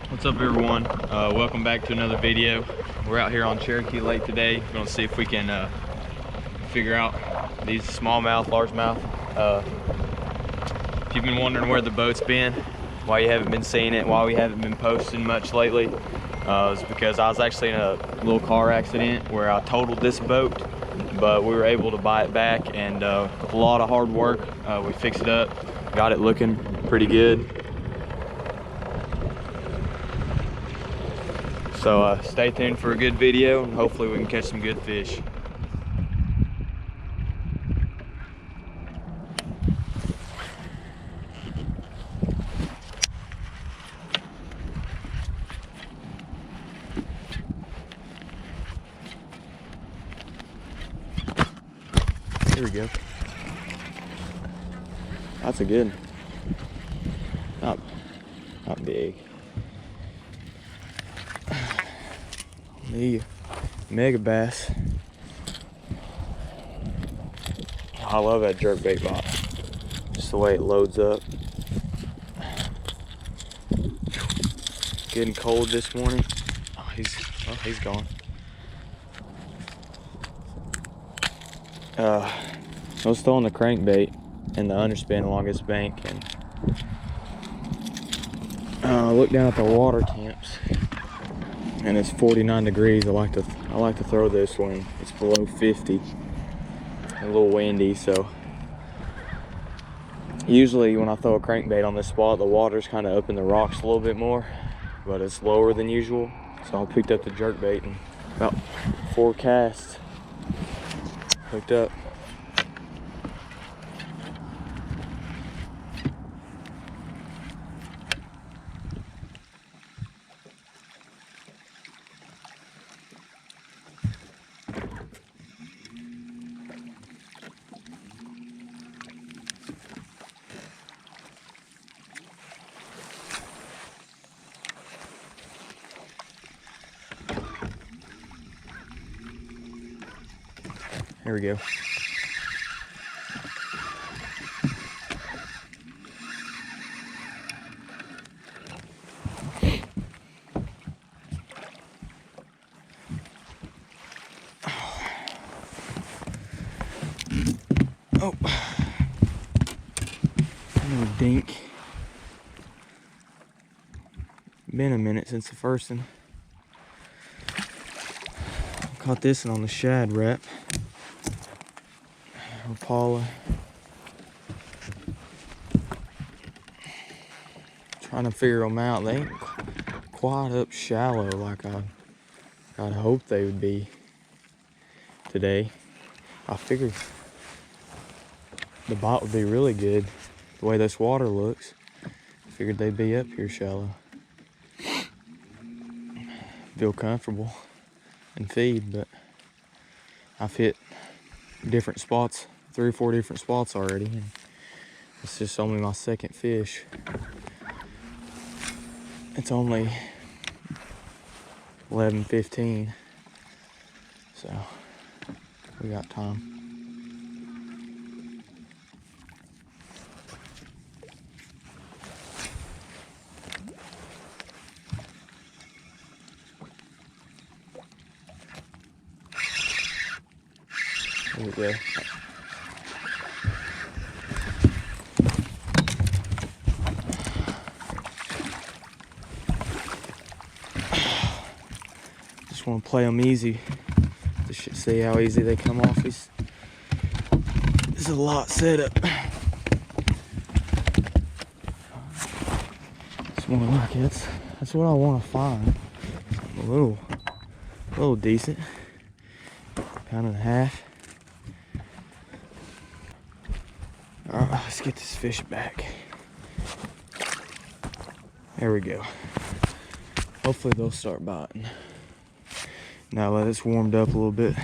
What's up, everyone? Welcome back to another video. We're out here on Cherokee Lake today. We're gonna see if we can figure out these smallmouth, largemouth. If you've been wondering where the boat's been, why you haven't been seeing it, why we haven't been posting much lately, is because I was actually in a little car accident where I totaled this boat, but we were able to buy it back, and a lot of hard work. We fixed it up, got it looking pretty good. So stay tuned for a good video, and hopefully we can catch some good fish. Here we go. That's a good one. Not big. The mega bass. I love that jerkbait box. Just the way it loads up. Getting cold this morning. Oh, he's gone. I was throwing the crankbait in the underspin along this bank, and I looked down at the water temps, and it's 49 degrees. I like to throw this when it's below 50. A little windy, so usually when I throw a crankbait on this spot, the water's kind of up in the rocks a little bit more, but it's lower than usual. So I picked up the jerkbait, and about 4 casts hooked up. Here we go. Oh, little dink. Been a minute since the first one. Caught this one on the shad wrap. Paula. Trying to figure them out. They ain't quite up shallow like I'd hoped they would be today. I figured the bite would be really good the way this water looks. I figured they'd be up here shallow. Feel comfortable and feed, but I've hit different spots, 3 or 4 different spots already, and it's just only my second fish. It's only 11:15, so we got time. There we go. Just want to play them easy. Just see how easy they come off. This is a lot setup. It's more like it. That's what I want to find. A little decent. £1.5. All right, let's get this fish back. There we go. Hopefully they'll start biting. Now that it's warmed up a little bit.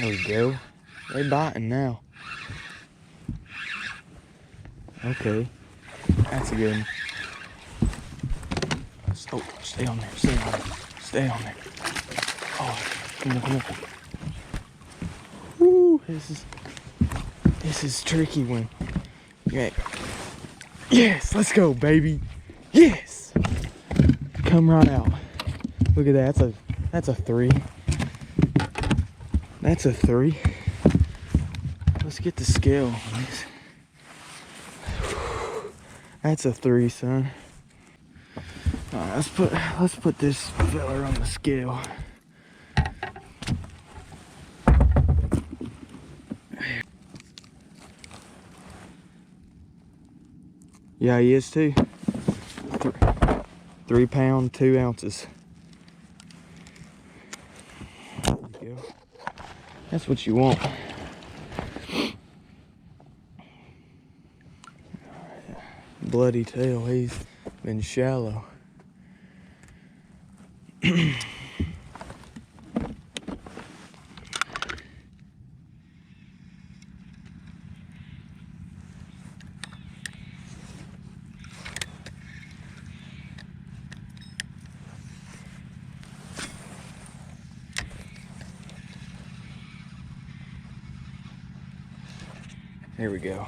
There we go. They biting now. Okay. That's a good one. Oh, stay on there. Stay on there. Stay on there. Oh, come on, come on. Woo, this is tricky one. Yeah. Yes, let's go, baby. Yes. Come right out. Look at that. That's a 3. That's a 3. Let's get the scale on this. That's a 3, son. All right, let's put this feller on the scale. Yeah, he is too. 3 pound, 2 ounces. There you go. That's what you want. Bloody tail, he's been shallow. Here we go.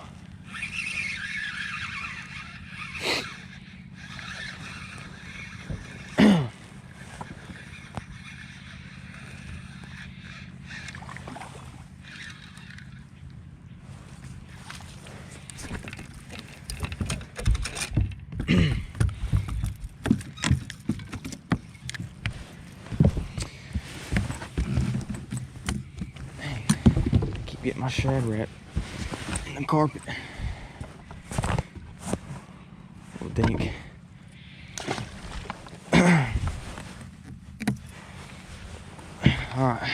Keep getting my shad wrap in the carpet. Little dink. Alright.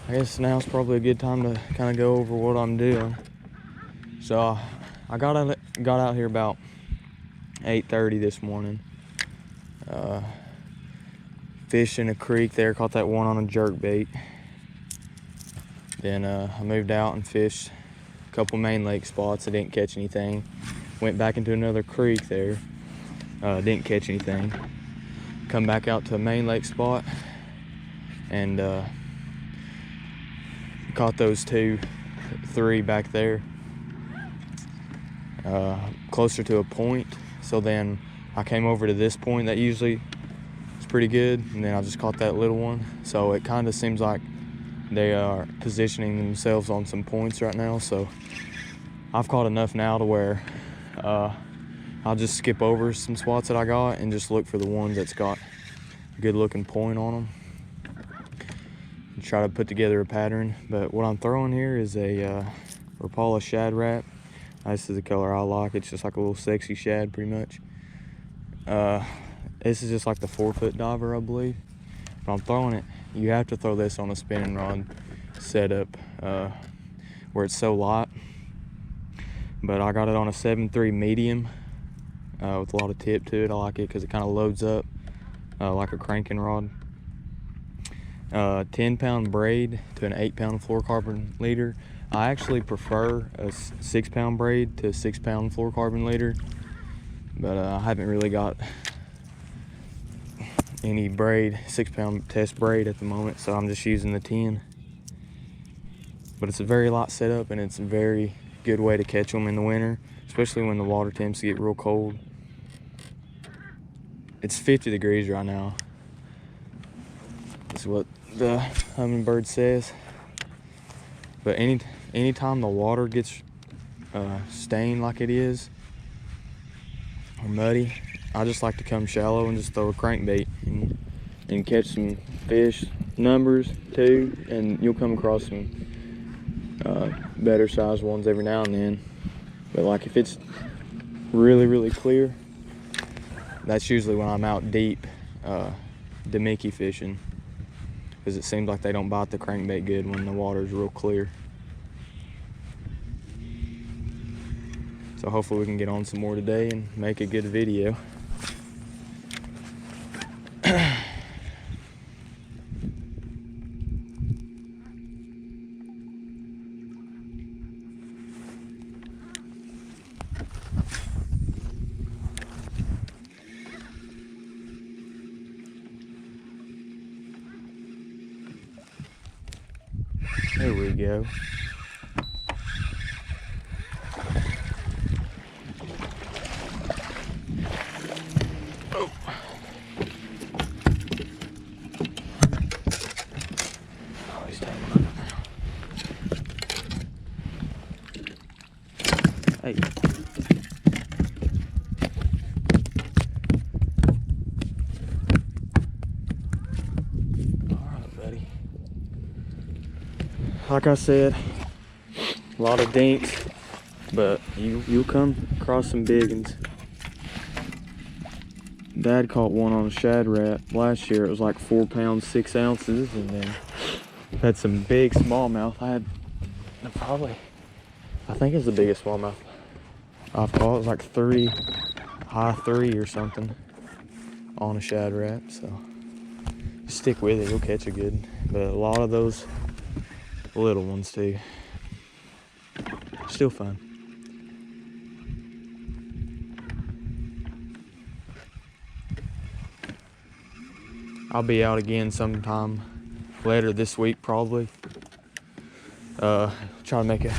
I guess now's probably a good time to kind of go over what I'm doing. So I got out here about 8:30 this morning. Fished in a creek there, caught that one on a jerk bait. Then I moved out and fished a couple main lake spots. I didn't catch anything. Went back into another creek there. Didn't catch anything. Come back out to a main lake spot and caught those 3 back there. Closer to a point. So then I came over to this point that usually is pretty good, and then I just caught that little one. So it kind of seems like they are positioning themselves on some points right now. So I've caught enough now to where I'll just skip over some spots that I got and just look for the ones that's got a good looking point on them and try to put together a pattern. But what I'm throwing here is a Rapala shad wrap. This is the color I like. It's just like a little sexy shad pretty much. This is just like the 4-foot diver, I believe. But I'm throwing it, you have to throw this on a spinning rod setup where it's so light. But I got it on a 7.3 medium with a lot of tip to it. I like it because it kind of loads up like a cranking rod. 10-pound braid to an 8-pound fluorocarbon leader. I actually prefer a 6-pound braid to a 6-pound fluorocarbon leader, but I haven't really got any braid, 6-pound test braid at the moment, so I'm just using the 10. But it's a very light setup, and it's a very good way to catch them in the winter, especially when the water temps to get real cold. It's 50 degrees right now. That's what the hummingbird says. But anytime the water gets stained like it is, or muddy, I just like to come shallow and just throw a crankbait and catch some fish, numbers too, and you'll come across some better sized ones every now and then. But like if it's really, really clear, that's usually when I'm out deep demicky fishing, because it seems like they don't bite the crankbait good when the water's real clear. So hopefully we can get on some more today and make a good video. go. Oh. Oh, he's taking it now. Hey. Alright, buddy. Like I said, a lot of dinks, but you'll come across some big ones. Dad caught one on a shad rat last year. It was like 4 pounds 6 ounces, and then had some big smallmouth. I think it's the biggest smallmouth I've caught. It was like high 3 or something on a shad rat. So just stick with it, you'll catch a good. But a lot of those little ones too. Still fun. I'll be out again sometime later this week probably. Try to make a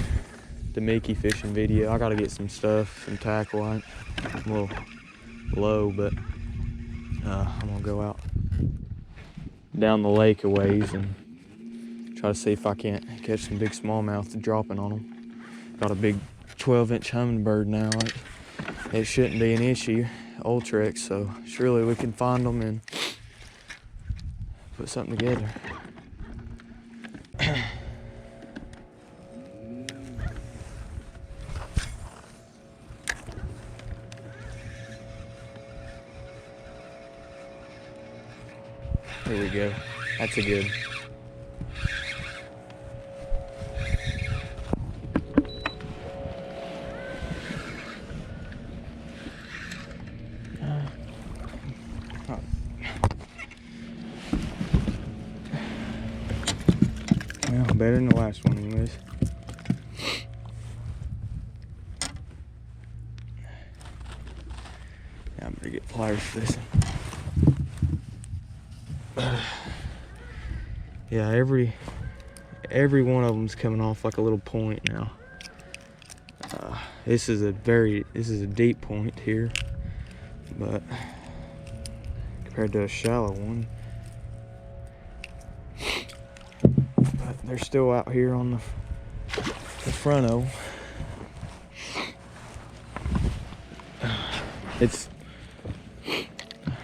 Demiki fishing video. I gotta get some stuff, some tackle. I'm a little low, but I'm gonna go out down the lake a ways and try to see if I can't catch some big smallmouth dropping on them. Got a big 12-inch hummingbird now. It shouldn't be an issue, Ultrex, so surely we can find them and put something together. Here we go. That's a good. Well, better than the last one anyways. Yeah, I'm gonna get pliers for this one. Yeah, every one of them's coming off like a little point now. This is a deep point here, but compared to a shallow one, but they're still out here on the fronto.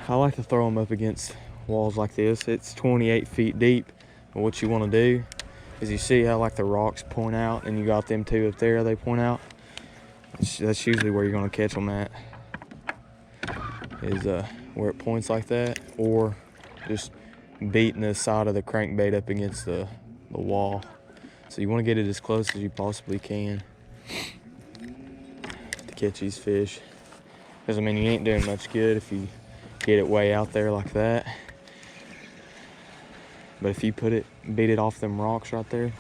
I like to throw them up against walls like this. It's 28 feet deep. But what you want to do is, you see how like the rocks point out, and you got them two up there, they point out. That's usually where you're going to catch them at, is where it points like that, or just beating the side of the crankbait up against the wall. So you want to get it as close as you possibly can to catch these fish. Because I mean, you ain't doing much good if you get it way out there like that. But if you beat it off them rocks right there,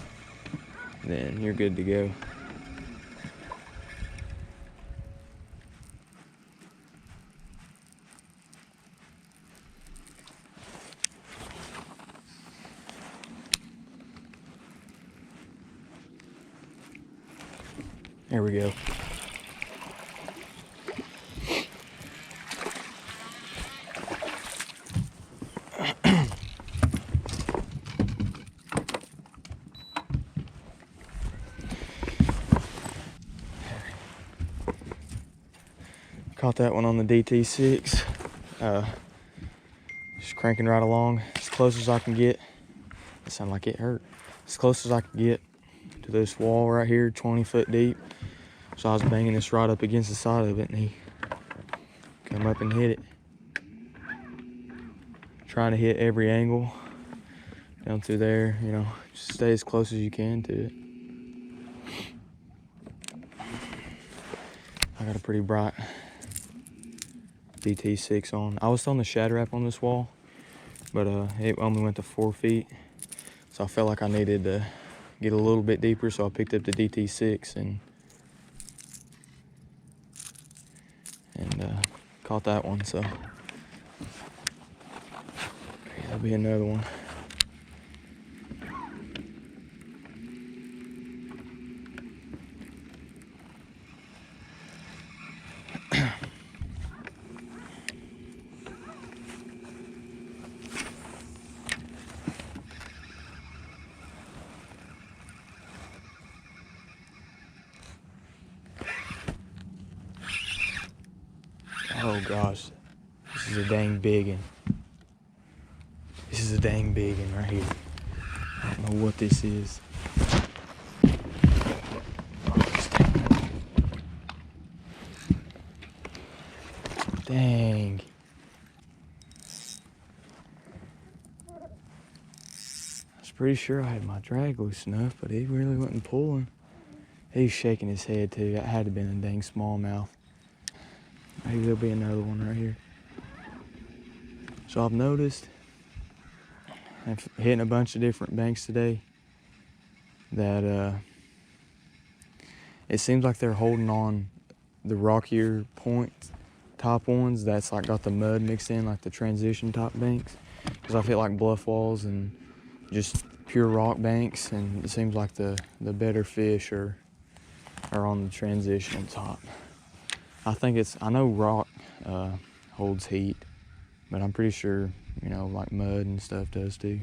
then you're good to go. There we go. Caught that one on the DT6. Just cranking right along as close as I can get. It sounded like it hurt. As close as I can get to this wall right here, 20 foot deep. So I was banging this right up against the side of it, and he come up and hit it. Trying to hit every angle down through there, you know, just stay as close as you can to it. I got a pretty bright DT6 on. I was throwing the shad wrap on this wall, but it only went to 4 feet. So I felt like I needed to get a little bit deeper, so I picked up the DT6 and caught that one. So there'll be another one. Oh gosh, this is a dang big one. This is a dang big one right here. I don't know what this is. Dang. I was pretty sure I had my drag loose enough, but he really wasn't pulling. He's shaking his head too. That had to have been a dang smallmouth. Maybe there'll be another one right here. So I've noticed, after hitting a bunch of different banks today, that it seems like they're holding on the rockier points, top ones that's like got the mud mixed in, like the transition top banks. Because I've hit like bluff walls and just pure rock banks, and it seems like the better fish are on the transition top. I know rock holds heat, but I'm pretty sure, you know, like mud and stuff does too.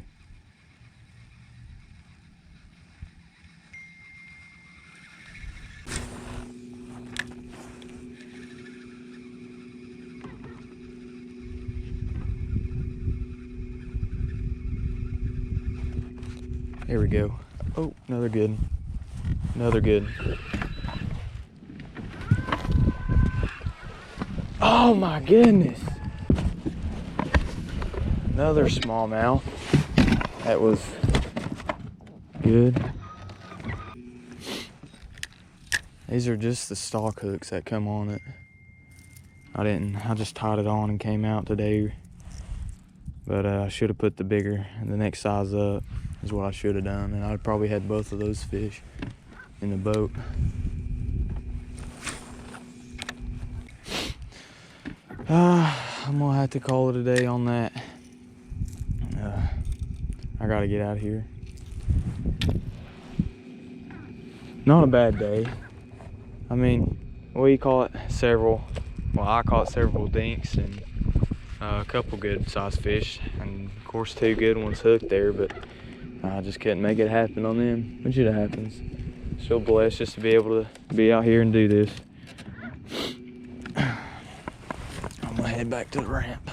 Here we go. Oh, another good one. Another good one. Oh my goodness. Another smallmouth. That was good. These are just the stock hooks that come on it. I just tied it on and came out today. But I should have put the next size up is what I should have done. And I'd probably had both of those fish in the boat. I'm gonna have to call it a day on that. I gotta get out of here. Not a bad day. I mean, what do you call it? I call it several dinks and a couple good sized fish, and of course 2 good ones hooked there, but I just couldn't make it happen on them, which it happens. Still blessed just to be able to be out here and do this. I'm gonna head back to the ramp.